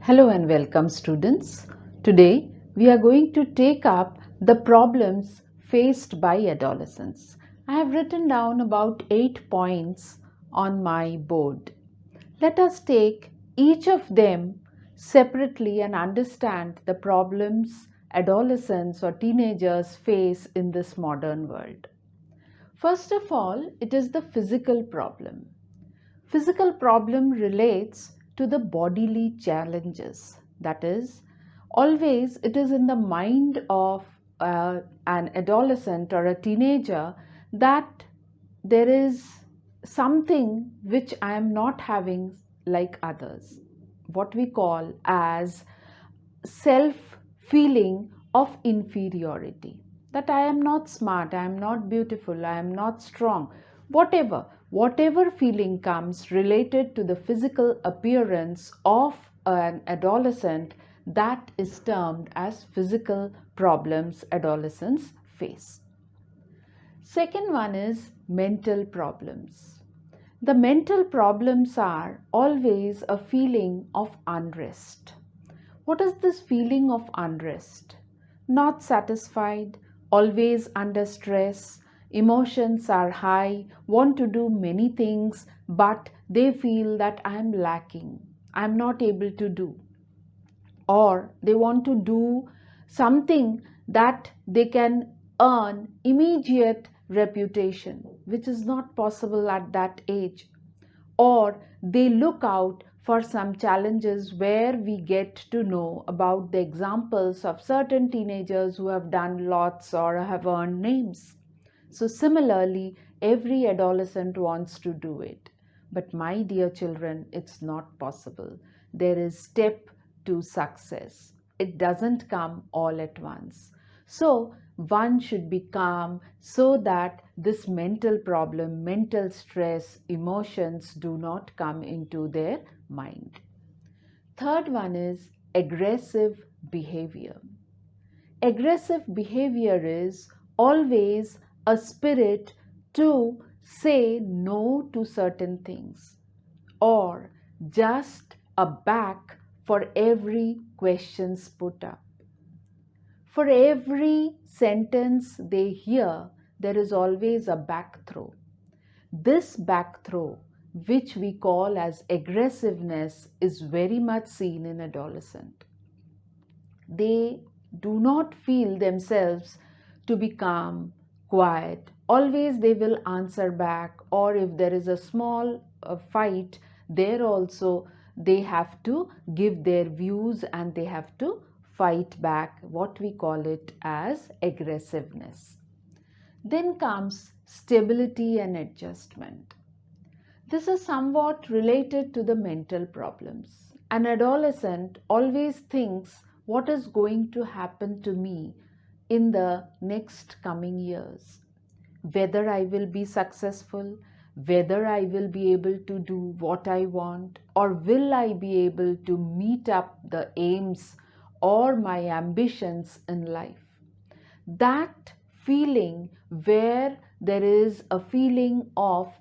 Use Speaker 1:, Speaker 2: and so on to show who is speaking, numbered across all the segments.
Speaker 1: Hello and welcome, students. Today we are going to take up the problems faced by adolescents. I have written down about 8 points on my board. Let us take each of them separately and understand the problems adolescents or teenagers face in this modern world. First of all, it is the physical problem. Physical problem relates to the bodily challenges. That is, always it is in the mind of an adolescent or a teenager that there is something which I am not having like others. What we call as self feeling of inferiority, that I am not smart, I am not beautiful, I am not strong, whatever feeling comes related to the physical appearance of an adolescent, that is termed as physical problems adolescents face. Second one is mental problems. The mental problems are always a feeling of unrest. What is this feeling of unrest? Not satisfied, always under stress, emotions are high, want to do many things, but they feel that I am lacking, I am not able to do. Or they want to do something that they can earn immediate reputation, which is not possible at that age. Or they look out for some challenges where we get to know about the examples of certain teenagers who have done lots or have earned names. So, similarly, every adolescent wants to do it. But, my dear children, it's not possible. There is step to success. It doesn't come all at once. So, one should be calm so that this mental problem, mental stress, emotions do not come into their mind. Third one is aggressive behavior. Aggressive behavior is always a spirit to say no to certain things or just a back for every questions put up. For every sentence they hear, there is always a back throw. This back throw, which we call as aggressiveness, is very much seen in adolescent. They do not feel themselves to be calm, quiet. Always they will answer back, or if there is a small fight, there also they have to give their views and they have to fight back, what we call it as aggressiveness. Then comes stability and adjustment. This is somewhat related to the mental problems. An adolescent always thinks what is going to happen to me in the next coming years. Whether I will be successful, whether I will be able to do what I want, or will I be able to meet up the aims or my ambitions in life. That feeling where there is a feeling of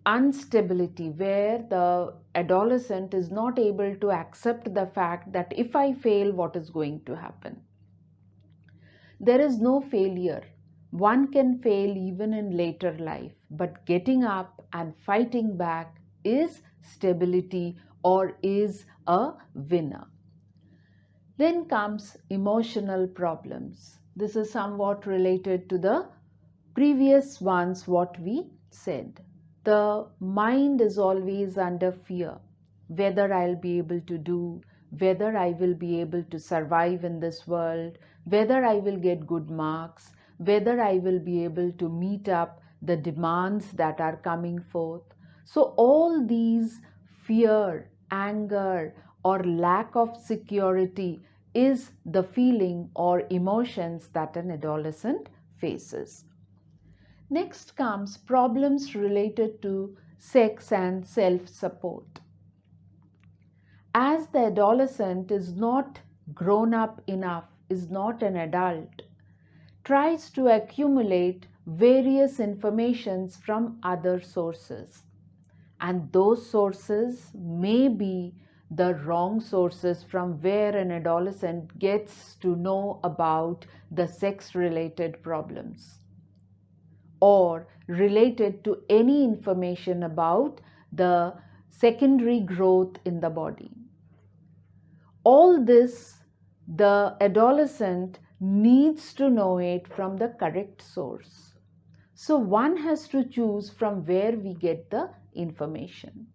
Speaker 1: instability, where the adolescent is not able to accept the fact that if I fail, what is going to happen? There is no failure. One can fail even in later life, but getting up and fighting back is stability or is a winner. Then comes emotional problems. This is somewhat related to the previous ones, what we said. The mind is always under fear, whether I'll be able to do, whether I will be able to survive in this world, whether I will get good marks, whether I will be able to meet up the demands that are coming forth. So, all these fear, anger, or lack of security is the feeling or emotions that an adolescent faces. Next comes problems related to sex and self support. As the adolescent is not grown up enough, is not an adult, tries to accumulate various informations from other sources. And those sources may be the wrong sources from where an adolescent gets to know about the sex-related problems or related to any information about the secondary growth in the body. All this, the adolescent needs to know it from the correct source. So one has to choose from where we get the information.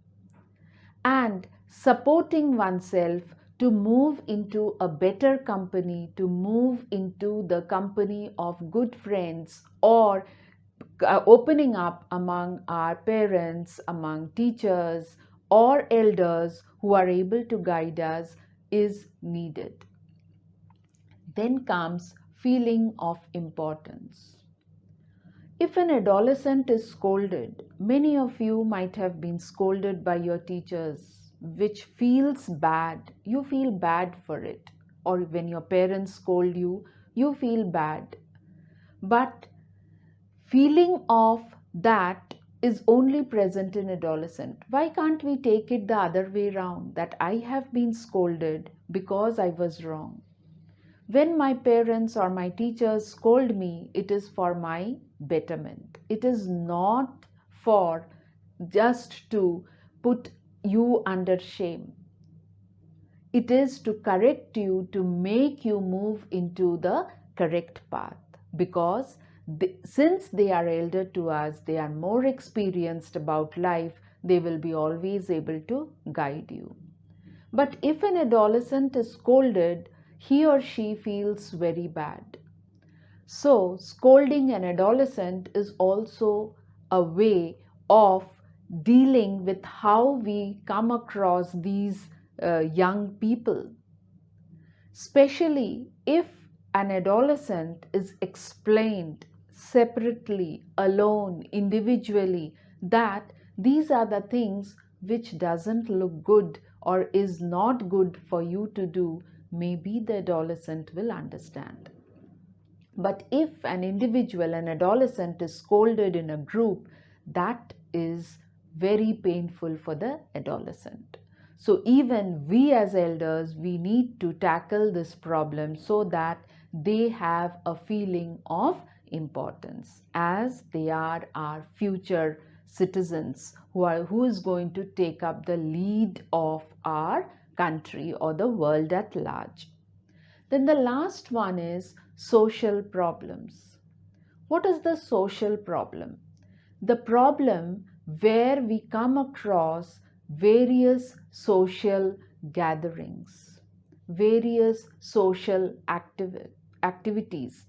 Speaker 1: And supporting oneself to move into a better company, to move into the company of good friends, or opening up among our parents, among teachers or elders who are able to guide us is needed. Then comes feeling of importance. If an adolescent is scolded, many of you might have been scolded by your teachers, which feels bad. You feel bad for it. Or when your parents scold you, you feel bad. But feeling of that is only present in adolescent. Why can't we take it the other way around, that I have been scolded because I was wrong? When my parents or my teachers scold me, it is for my betterment. It is not for just to put you under shame. It is to correct you, to make you move into the correct path. Because since they are elder to us, they are more experienced about life, they will be always able to guide you. But if an adolescent is scolded, he or she feels very bad. So, scolding an adolescent is also a way of dealing with how we come across these young people. Especially if an adolescent is explained separately, alone, individually, that these are the things which doesn't look good or is not good for you to do, maybe the adolescent will understand. But if an individual, an adolescent, is scolded in a group, that is very painful for the adolescent. So even we as elders, we need to tackle this problem so that they have a feeling of importance, as they are our future citizens who is going to take up the lead of our country or the world at large. Then the last one is social problems. What is the social problem? The problem where we come across various social gatherings, various social activities,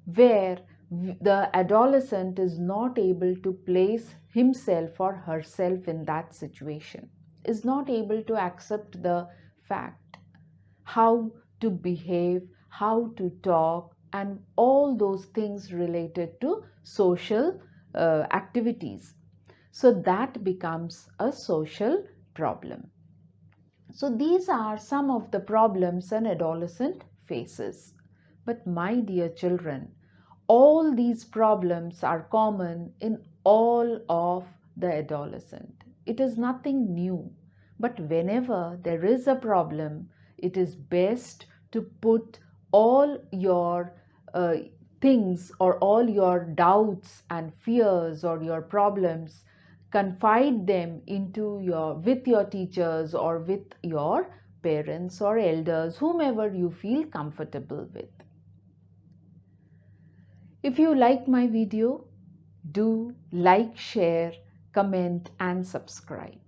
Speaker 1: where the adolescent is not able to place himself or herself in that situation, is not able to accept the fact, how to behave, how to talk, and all those things related to social activities. So that becomes a social problem. So these are some of the problems an adolescent faces. But my dear children, all these problems are common in all of the adolescent. It is nothing new. But whenever there is a problem, it is best to put all your things or all your doubts and fears or your problems, confide them into with your teachers or with your parents or elders, whomever you feel comfortable with. If you like my video, do like, share, comment and subscribe.